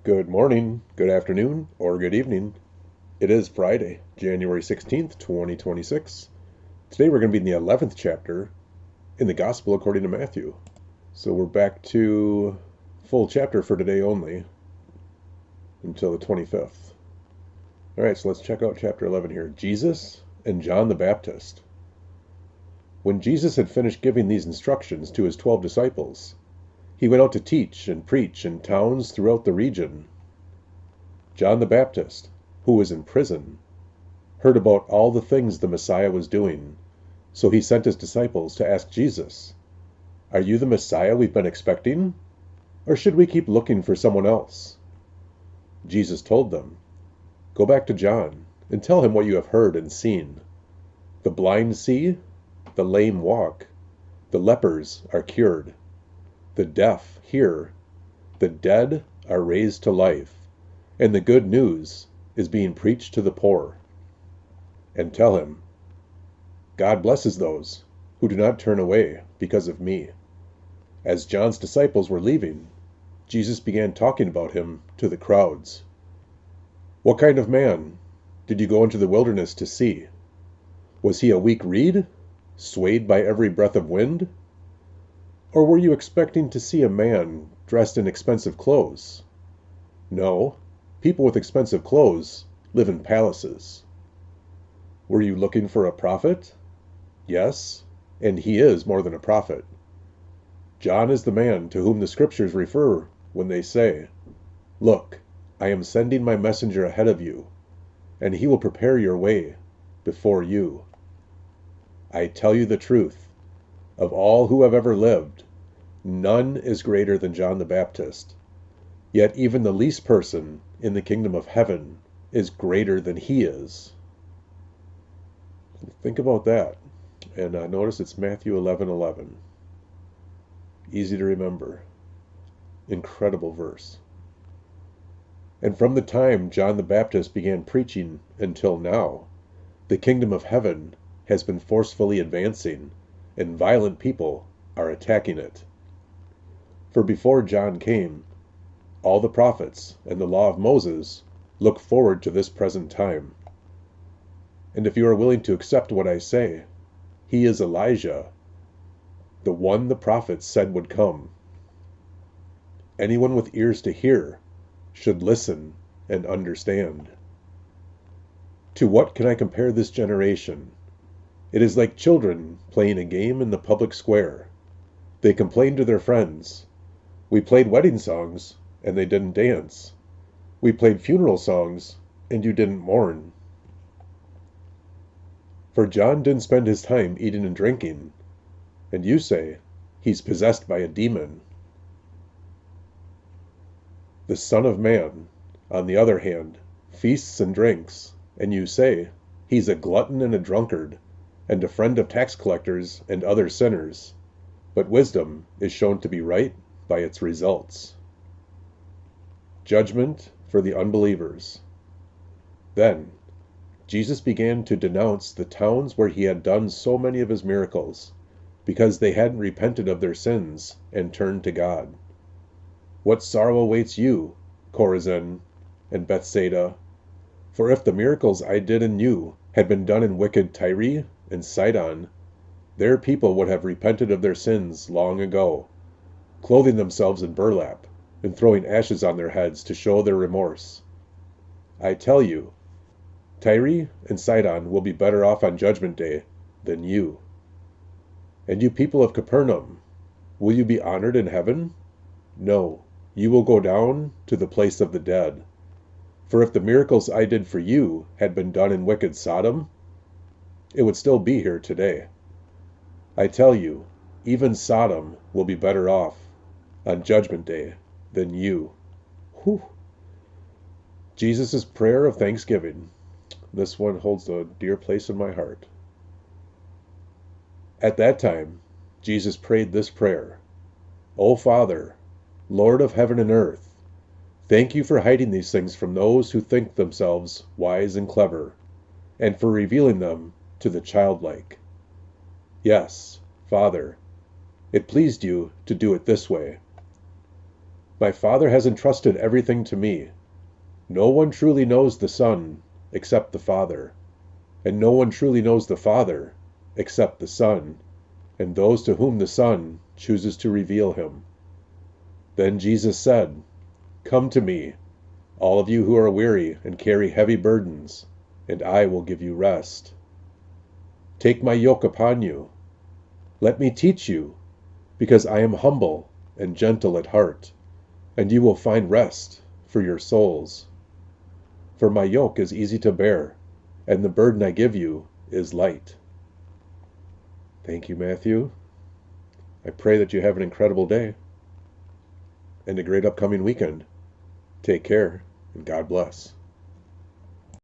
Good morning, good afternoon, or good evening. It is Friday, January 16th, 2026. Today we're going to be in the 11th chapter in the Gospel according to Matthew. So we're back to full chapter for today only until the 25th. All right, so let's check out chapter 11 here. Jesus and John the Baptist. When Jesus had finished giving these instructions to his 12 disciples, he went out to teach and preach in towns throughout the region. John the Baptist, who was in prison, heard about all the things the Messiah was doing, so he sent his disciples to ask Jesus, "Are you the Messiah we've been expecting? Or should we keep looking for someone else?" Jesus told them, "Go back to John and tell him what you have heard and seen. The blind see, the lame walk, the lepers are cured, the deaf hear, the dead are raised to life, and the good news is being preached to the poor." And tell him, "God blesses those who do not turn away because of me." As John's disciples were leaving, Jesus began talking about him to the crowds. "What kind of man did you go into the wilderness to see? Was he a weak reed, swayed by every breath of wind? Or were you expecting to see a man dressed in expensive clothes? No, people with expensive clothes live in palaces. Were you looking for a prophet? Yes, and he is more than a prophet. John is the man to whom the scriptures refer when they say, 'Look, I am sending my messenger ahead of you, and he will prepare your way before you.' I tell you the truth, of all who have ever lived, none is greater than John the Baptist. Yet even the least person in the kingdom of heaven is greater than he is." Think about that. And notice it's Matthew 11:11. Easy to remember. Incredible verse. And from the time John the Baptist began preaching until now, the kingdom of heaven has been forcefully advancing, and violent people are attacking it. For before John came, all the prophets and the law of Moses look forward to this present time. And if you are willing to accept what I say, he is Elijah, the one the prophets said would come. Anyone with ears to hear should listen and understand. To what can I compare this generation? It is like children playing a game in the public square. They complain to their friends, "We played wedding songs, and they didn't dance. We played funeral songs, and you didn't mourn." For John didn't spend his time eating and drinking, and you say, "He's possessed by a demon." The Son of Man, on the other hand, feasts and drinks, and you say, "He's a glutton and a drunkard, and a friend of tax collectors and other sinners." But wisdom is shown to be right by its results. Judgment for the unbelievers. Then Jesus began to denounce the towns where he had done so many of his miracles, because they hadn't repented of their sins and turned to God. "What sorrow awaits you, Chorazin and Bethsaida? For if the miracles I did in you had been done in wicked Tyre and Sidon, their people would have repented of their sins long ago, clothing themselves in burlap and throwing ashes on their heads to show their remorse. I tell you, Tyre and Sidon will be better off on Judgment Day than you. And you people of Capernaum, will you be honored in heaven? No, you will go down to the place of the dead. For if the miracles I did for you had been done in wicked Sodom, it would still be here today. I tell you, even Sodom will be better off on Judgment Day than you." Whew. Jesus' prayer of thanksgiving. This one holds a dear place in my heart. At that time, Jesus prayed this prayer: "O Father, Lord of heaven and earth, thank you for hiding these things from those who think themselves wise and clever, and for revealing them to the childlike. Yes, Father, it pleased you to do it this way. My Father has entrusted everything to me. No one truly knows the Son except the Father, and no one truly knows the Father except the Son, and those to whom the Son chooses to reveal him." Then Jesus said, "Come to me, all of you who are weary and carry heavy burdens, and I will give you rest. Take my yoke upon you. Let me teach you, because I am humble and gentle at heart, and you will find rest for your souls. For my yoke is easy to bear, and the burden I give you is light." Thank you, Matthew. I pray that you have an incredible day and a great upcoming weekend. Take care, and God bless.